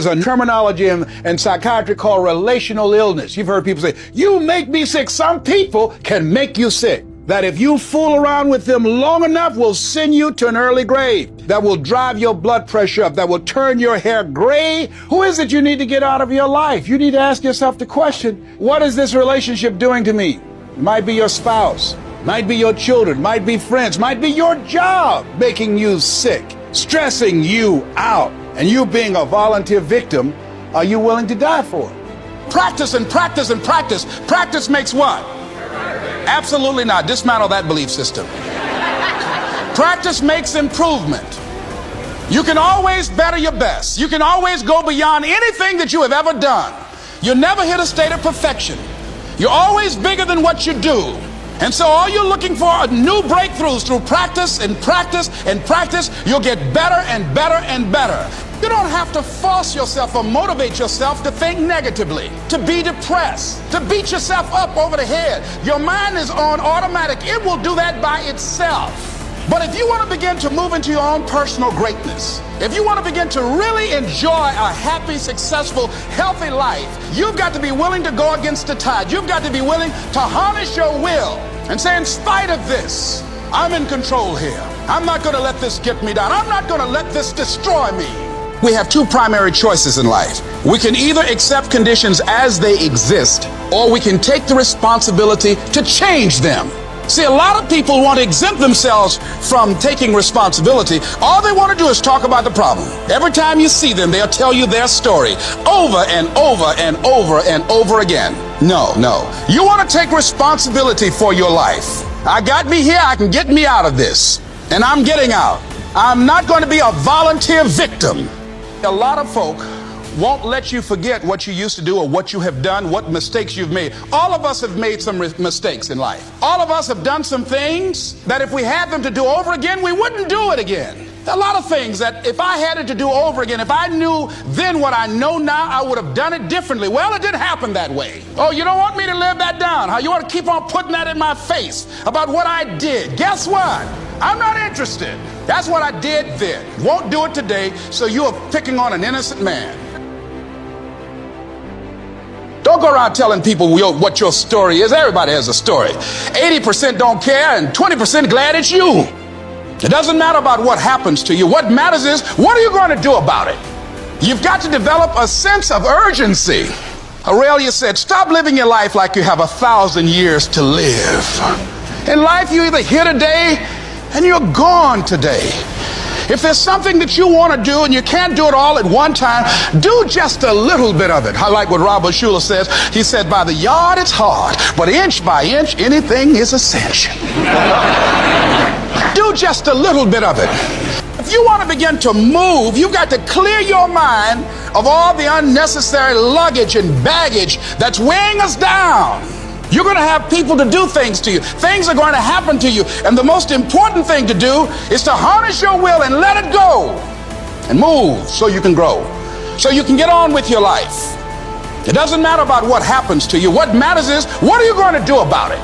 There's a terminology in psychiatry called relational illness. You've heard people say, you make me sick. Some people can make you sick. That if you fool around with them long enough will send you to an early grave. That will drive your blood pressure up. That will turn your hair gray. Who is it you need to get out of your life? You need to ask yourself the question, what is this relationship doing to me? It might be your spouse, might be your children, might be friends, might be your job making you sick, stressing you out. And you being a volunteer victim, are you willing to die for it? Practice and practice and practice. Practice makes what? Absolutely not. Dismantle that belief system. Practice makes improvement. You can always better your best. You can always go beyond anything that you have ever done. You'll never hit a state of perfection. You're always bigger than what you do. And so all you're looking for are new breakthroughs through practice and practice and practice. You'll get better and better and better. You don't have to force yourself or motivate yourself to think negatively, to be depressed, to beat yourself up over the head. Your mind is on automatic. It will do that by itself. But if you want to begin to move into your own personal greatness, if you want to begin to really enjoy a happy, successful, healthy life, you've got to be willing to go against the tide. You've got to be willing to harness your will and say, in spite of this, I'm in control here. I'm not going to let this get me down. I'm not going to let this destroy me. We have two primary choices in life. We can either accept conditions as they exist, or we can take the responsibility to change them. See, a lot of people want to exempt themselves from taking responsibility. All they want to do is talk about the problem. Every time you see them, they'll tell you their story over and over and over and over again. No. You want to take responsibility for your life. I got me here, I can get me out of this. And I'm getting out. I'm not going to be a volunteer victim. A lot of folk won't let you forget what you used to do or what you have done, what mistakes you've made. All of us have made some mistakes in life. All of us have done some things that if we had them to do over again, we wouldn't do it again. A lot of things that if I had it to do over again, if I knew then what I know now, I would have done it differently. Well, it didn't happen that way. Oh, you don't want me to live that down? How you want to keep on putting that in my face about what I did? Guess what? I'm not interested. That's what I did then. Won't do it today, so you are picking on an innocent man. Don't go around telling people what your story is. Everybody has a story. 80% don't care and 20% glad it's you. It doesn't matter about what happens to you. What matters is, what are you going to do about it? You've got to develop a sense of urgency. Aurelia said, stop living your life like you have 1,000 years to live. In life, you either here today and you're gone today. If there's something that you want to do and you can't do it all at one time, do just a little bit of it. I like what Robert Schuller says. He said, by the yard it's hard, but inch by inch, anything is a cinch. Do just a little bit of it. If you want to begin to move, you've got to clear your mind of all the unnecessary luggage and baggage that's weighing us down. You're going to have people to do things to you. Things are going to happen to you. And the most important thing to do is to harness your will and let it go and move so you can grow, so you can get on with your life. It doesn't matter about what happens to you. What matters is, what are you going to do about it?